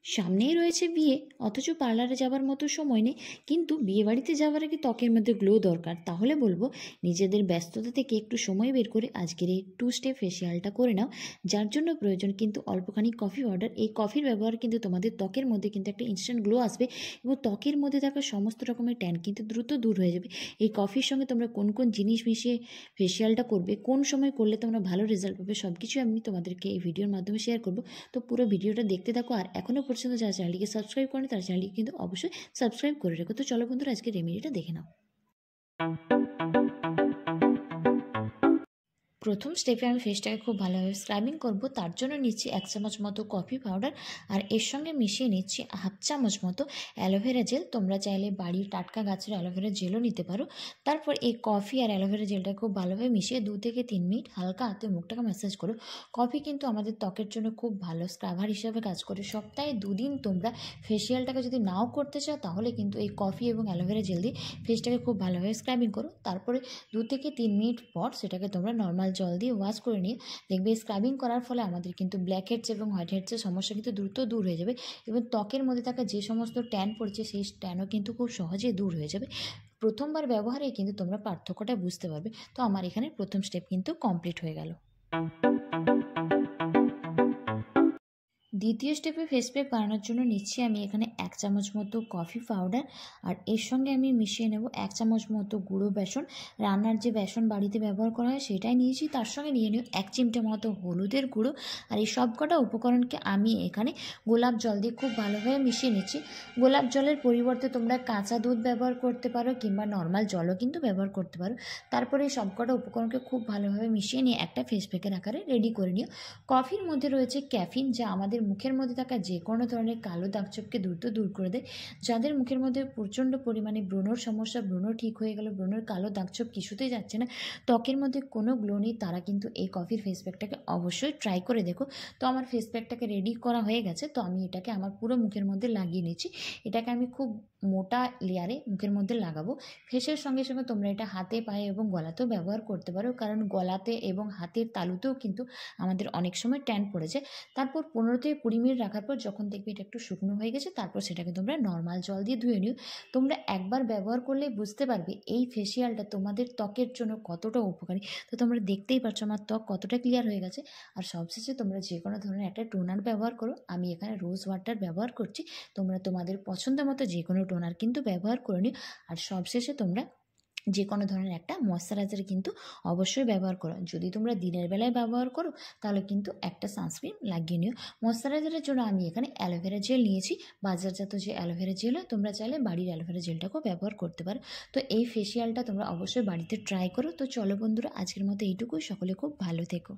সামনেই রয়েছে বিয়ে, অথচ পার্লারে যাবার মতো সময় নেই। কিন্তু বিয়েবাড়িতে যাওয়ার আগে ত্বকের মধ্যে গ্লো দরকার। তাহলে বলবো নিজেদের ব্যস্ততা থেকে একটু সময় বের করে আজকের এই 2 স্টেপ ফেসিয়ালটা করে নাও। যার জন্য প্রয়োজন কিন্তু অল্পখানি কফি পাউডার। এই কফির ব্যবহার কিন্তু তোমাদের ত্বকের মধ্যে কিন্তু একটা ইনস্ট্যান্ট গ্লো আসবে এবং ত্বকের মধ্যে থাকা সমস্ত রকমের ট্যান কিন্তু দ্রুত দূর হয়ে যাবে। এই কফির সঙ্গে তোমরা কোন কোন জিনিস মিশিয়ে ফেসিয়ালটা করবে, কোন সময় করলে তোমরা ভালো রেজাল্ট পাবে, সব কিছু আমি তোমাদেরকে এই ভিডিওর মাধ্যমে শেয়ার করবো। তো পুরো ভিডিওটা দেখতে থাকো। আর এখনও পর্যন্ত যারা চ্যানেলটিকে সাবস্ক্রাইব করেনি তারা চ্যানেলটিকে কিন্তু অবশ্যই সাবস্ক্রাইব করে রেখো। তো চলো বন্ধুরা, আজকে রেমেডিটা দেখে নাও। প্রথম স্টেপে আমি ফেসটাকে খুব ভালোভাবে স্ক্রাবিং করব। তার জন্য নিচ্ছি 1 চামচ মতো কফি পাউডার আর এর সঙ্গে মিশিয়ে নিচ্ছি 1/2 চামচ মতো অ্যালোভেরা জেল। তোমরা চাইলে বাড়ির টাটকা গাছের অ্যালোভেরা জেলও নিতে পারো। তারপর এই কফি আর অ্যালোভেরা জেলটা খুব ভালোভাবে মিশিয়ে 2 থেকে 3 মিনিট হালকা হাতে মুখটাকে ম্যাসাজ করো। কফি কিন্তু আমাদের ত্বকের জন্য খুব ভালো স্ক্রাবার হিসাবে কাজ করে। সপ্তাহে 2 দিন তোমরা ফেসিয়ালটাকে যদি নাও করতে চাও তাহলে কিন্তু এই কফি এবং অ্যালোভেরা জেল দিয়ে ফেসটাকে খুব ভালোভাবে স্ক্রাবিং করো। তারপরে 2 থেকে 3 মিনিট পর সেটাকে তোমরা নর্মাল জল দিয়ে ওয়াশ করে নিয়ে দেখবে স্ক্রাবিং করার ফলে আমাদের কিন্তু ব্ল্যাক হেডস এবং হোয়াইট হেডসের সমস্যা কিন্তু দ্রুত দূর হয়ে যাবে এবং ত্বকের মধ্যে থাকা যে সমস্ত ট্যান পড়ছে সেই ট্যানও কিন্তু খুব সহজেই দূর হয়ে যাবে। প্রথমবার ব্যবহারেই কিন্তু তোমরা পার্থক্যটা বুঝতে পারবে। তো আমার এখানে প্রথম স্টেপ কিন্তু কমপ্লিট হয়ে গেল। দ্বিতীয় স্টেপে ফেস প্যাক বানানোর জন্য নিচ্ছি আমি এখানে 1 চামচ মতো কফি পাউডার আর এর সঙ্গে আমি মিশিয়ে নেব 1 চামচ মতো গুঁড়ো বেসন। রান্নার যে বেসন বাড়িতে ব্যবহার করা হয় সেটাই নিয়েছি। তার সঙ্গে নিয়ে নিও 1 চিমটে মতো হলুদের গুঁড়ো। আর এই সবকটা উপকরণকে আমি এখানে গোলাপ জল দিয়ে খুব ভালোভাবে মিশিয়ে নিচ্ছি। গোলাপ জলের পরিবর্তে তোমরা কাঁচা দুধ ব্যবহার করতে পারো কিংবা নর্মাল জলও কিন্তু ব্যবহার করতে পারো। তারপরে এই সবকটা উপকরণকে খুব ভালোভাবে মিশিয়ে নিয়ে একটা ফেস প্যাকের আকারে রেডি করে নিও। কফির মধ্যে রয়েছে ক্যাফিন, যা আমাদের মুখের মধ্যে থাকা যে কোনো ধরনের কালো দাগছোপকে দ্রুত দূর করে দেয়। যাদের মুখের মধ্যে প্রচণ্ড পরিমাণে ব্রণর সমস্যা, ব্রণ ঠিক হয়ে গেল, ব্রণের কালো দাগছোপ কিছুতেই যাচ্ছে না, ত্বকের মধ্যে কোনো গ্লো নেই, তারা কিন্তু এই কফির ফেস প্যাকটাকে অবশ্যই ট্রাই করে দেখো। তো আমার ফেস প্যাকটাকে রেডি করা হয়ে গেছে। তো আমি এটাকে আমার পুরো মুখের মধ্যে লাগিয়ে নিচ্ছি। এটাকে আমি খুব মোটা লেয়ারে মুখের মধ্যে লাগাবো। ফেসের সঙ্গে সঙ্গে তোমরা এটা হাতে, পায়ে এবং গলাতেও ব্যবহার করতে পারো, কারণ গলাতে এবং হাতের তালুতেও কিন্তু আমাদের অনেক সময় ট্যান পড়েছে। তারপর 15 থেকে 20 মিনিট রাখার পর যখন দেখবে এটা একটু শুকনো হয়ে গেছে, তারপর সেটাকে তোমরা নর্মাল জল দিয়ে ধুয়ে নিও। তোমরা একবার ব্যবহার করলে বুঝতে পারবে এই ফেসিয়ালটা তোমাদের ত্বকের জন্য কতটা উপকারী। তো তোমরা দেখতেই পাচ্ছ আমার ত্বক কতটা ক্লিয়ার হয়ে গেছে। আর সবশেষে তোমরা যে কোনো ধরনের একটা টোনার ব্যবহার করো। আমি এখানে রোজ ওয়াটার ব্যবহার করছি। তোমরা তোমাদের পছন্দ মতো যে কোনো টোনার কিন্তু ব্যবহার করে নিও। আর সবশেষে তোমরা যে কোনো ধরনের একটা ময়শ্চারাইজার কিন্তু অবশ্যই ব্যবহার করো। যদি তোমরা দিনের বেলায় ব্যবহার করো তাহলে কিন্তু একটা সানস্ক্রিন লাগিয়ে নিও। ময়শ্চারাইজারের জন্য আমি এখানে অ্যালোভেরা জেল নিয়েছি। বাজারজাত যে অ্যালোভেরা জেল হয়, তোমরা চাইলে বাড়ির অ্যালোভেরা জেলটাকেও ব্যবহার করতে পারো। তো এই ফেসিয়ালটা তোমরা অবশ্যই বাড়িতে ট্রাই করো। তো চলো বন্ধুরা, আজকের মতো এইটুকুই। সকলে খুব ভালো থেকো।